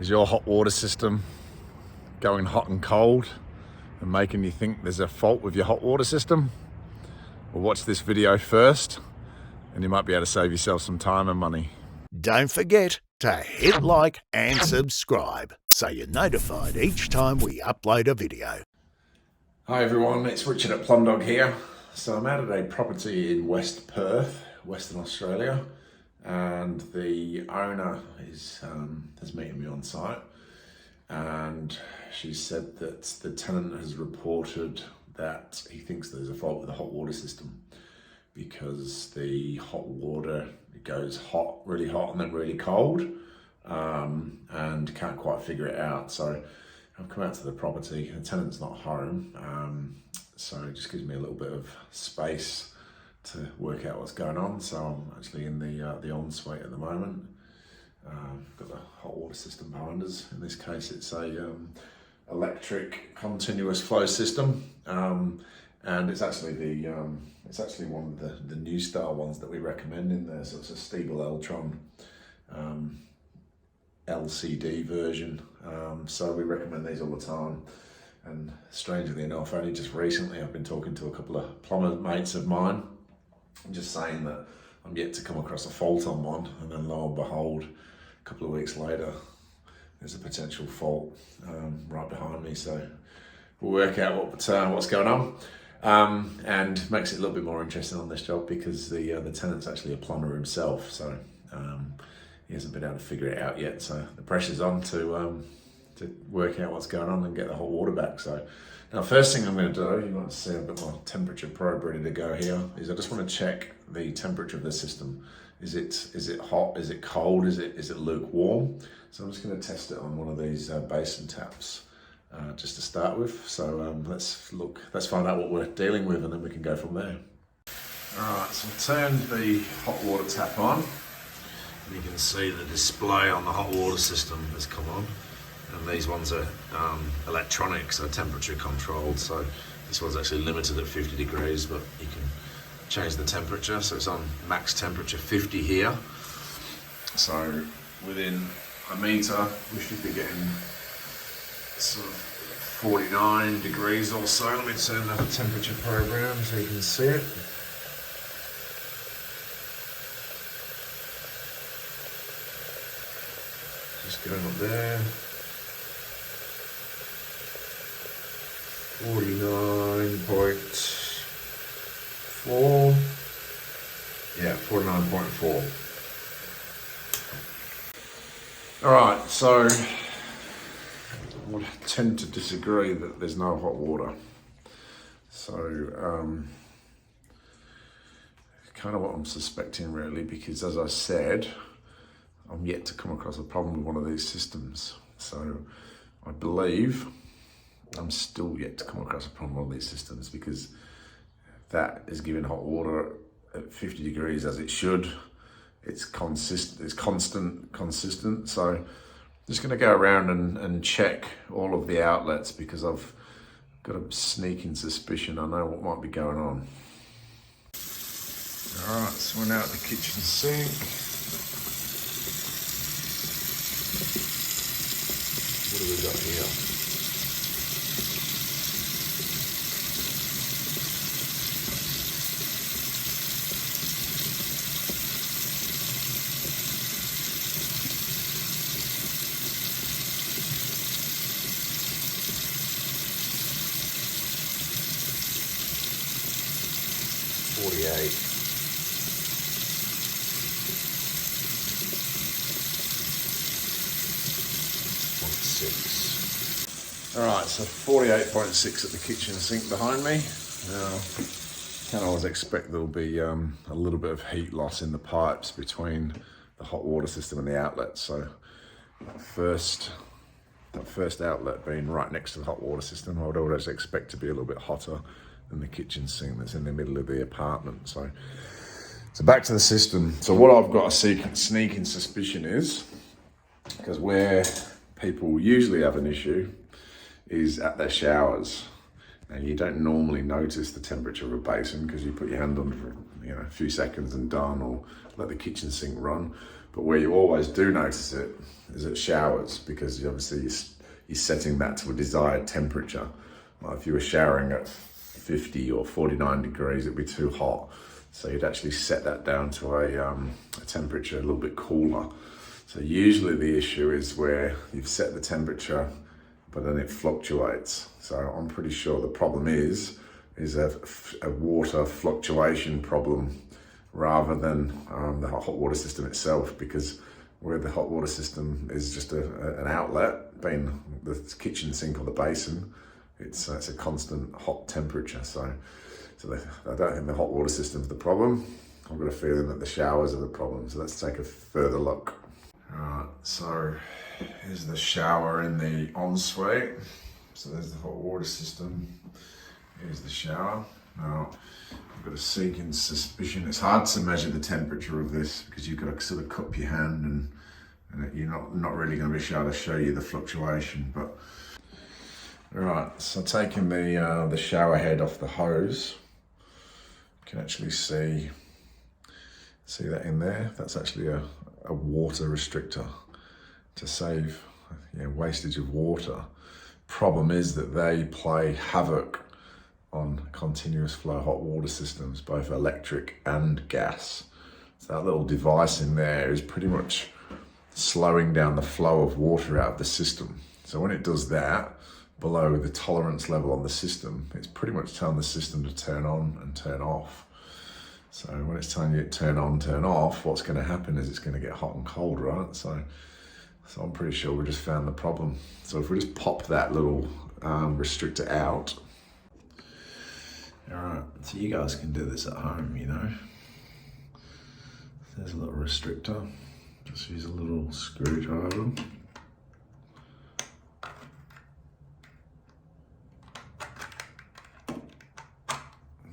Is your hot water system going hot and cold and making you think there's a fault with your hot water system? Well, watch this video first and you might be able to save yourself some time and money. Don't forget to hit like and subscribe so you're notified each time we upload a video. Hi everyone, it's Richard at Plumbdog here. So I'm out at a property in West Perth, Western Australia, and the owner is meeting me on site, and she said that the tenant has reported that he thinks there's a fault with the hot water system because the hot water goes hot, really hot, and then really cold, and can't quite figure it out. So I've come out to the property. The tenant's not home, so it just gives me a little bit of space to work out what's going on. So I'm actually in the ensuite at the moment. Got the hot water system behind us. In this case, it's a electric continuous flow system, and it's actually one of the new style ones that we recommend in there. So it's a Stiebel Eltron LCD version. So we recommend these all the time. And strangely enough, only just recently I've been talking to a couple of plumber mates of mine, just saying that I'm yet to come across a fault on one, and then lo and behold, a couple of weeks later, there's a potential fault right behind me. So we'll work out what's going on, and makes it a little bit more interesting on this job because the tenant's actually a plumber himself, so he hasn't been able to figure it out yet. So the pressure's on to work out what's going on and get the hot water back. So now, first thing I'm going to do, you might see I've got my temperature probe ready to go here, is I just want to check the temperature of the system. Is it hot? Is it cold? Is it lukewarm? So I'm just going to test it on one of these basin taps just to start with. So let's find out what we're dealing with, and then we can go from there. All right, so I've turned the hot water tap on, and you can see the display on the hot water system has come on. And these ones are electronic, so temperature controlled. So this one's actually limited at 50 degrees, but you can change the temperature. So it's on max temperature 50 here. So within a meter, we should be getting sort of 49 degrees or so. Let me turn the temperature probe around so you can see it. Just going up there. 49.4. Yeah, 49.4. All right, so I would tend to disagree that there's no hot water. So kind of what I'm suspecting really, because as I said, I'm yet to come across a problem with one of these systems. So I believe I'm still yet to come across a problem on these systems, because that is giving hot water at 50 degrees as it should. It's consistent. So I'm just going to go around and check all of the outlets, because I've got a sneaking suspicion I know what might be going on. All right, so we're now at the kitchen sink. What have we got here? All right, so 48.6 at the kitchen sink behind me. Now, can always expect there'll be a little bit of heat loss in the pipes between the hot water system and the outlet. So that first outlet being right next to the hot water system, I would always expect to be a little bit hotter than the kitchen sink that's in the middle of the apartment. So back to the system. So what I've got a sneaking suspicion is, because where people usually have an issue is at their showers. And you don't normally notice the temperature of a basin because you put your hand on for a few seconds and done, or let the kitchen sink run. But where you always do notice it is at showers, because obviously you're setting that to a desired temperature. If you were showering at 50 or 49 degrees, it'd be too hot. So you'd actually set that down to a temperature a little bit cooler. So usually the issue is where you've set the temperature, but then it fluctuates. So I'm pretty sure the problem is a water fluctuation problem rather than the hot water system itself, because where the hot water system is just an outlet, being the kitchen sink or the basin, it's a constant hot temperature. So I don't think the hot water system's the problem. I've got a feeling that the showers are the problem. So let's take a further look. Alright, so here's the shower in the ensuite. So there's the hot water system. Here's the shower. Now, I've got a sinking suspicion. It's hard to measure the temperature of this because you've got to sort of cup your hand and you're not really going to be able to show you the fluctuation. But right, so taking the shower head off the hose, you can actually see that in there. That's actually a water restrictor to save wastage of water. Problem is that they play havoc on continuous flow hot water systems, both electric and gas. So that little device in there is pretty much slowing down the flow of water out of the system. So when it does that, below the tolerance level on the system, it's pretty much telling the system to turn on and turn off. So when it's telling you to turn on, turn off, what's going to happen is it's going to get hot and cold, right? So I'm pretty sure we just found the problem. So if we just pop that little restrictor out. All right, so you guys can do this at home, you know. There's a little restrictor. Just use a little screwdriver.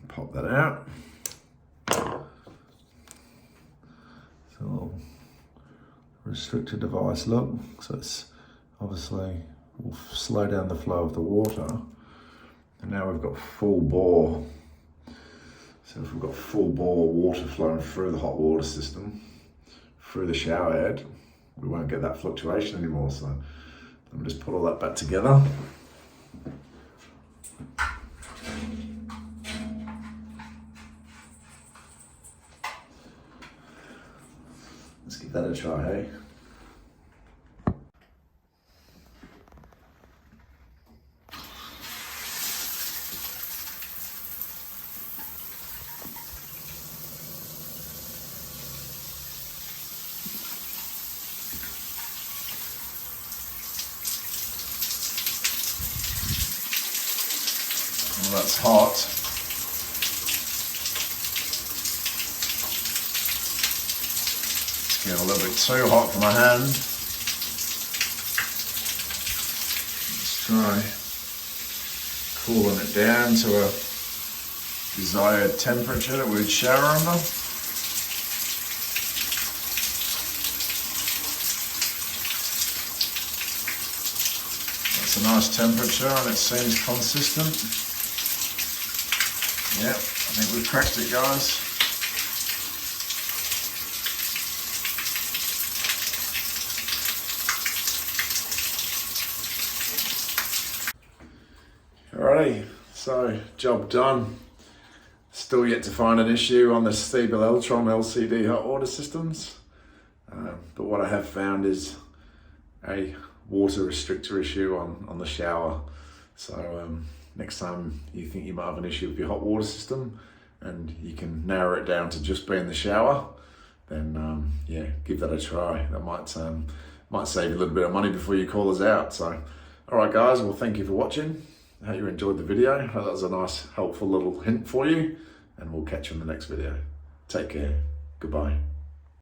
Pop that out. So a little restrictor device, look. So it's obviously will slow down the flow of the water. And now we've got full bore. So if we've got full bore water flowing through the hot water system, through the shower head, we won't get that fluctuation anymore. So let me just put all that back together. Let's give that a try, hey? Well, that's hot. It's getting a little bit too hot for my hand. Let's try cooling it down to a desired temperature that we'd shower under. That's a nice temperature and it seems consistent. Yep, I think we've cracked it, guys. Alrighty, so job done. Still yet to find an issue on the Stiebel Eltron LCD hot water systems. But what I have found is a water restrictor issue on the shower. So next time you think you might have an issue with your hot water system and you can narrow it down to just being the shower, then yeah, give that a try. That might save you a little bit of money before you call us out. So, all right, guys. Well, thank you for watching. I hope you enjoyed the video. I hope that was a nice, helpful little hint for you, and we'll catch you in the next video. Take care. Goodbye.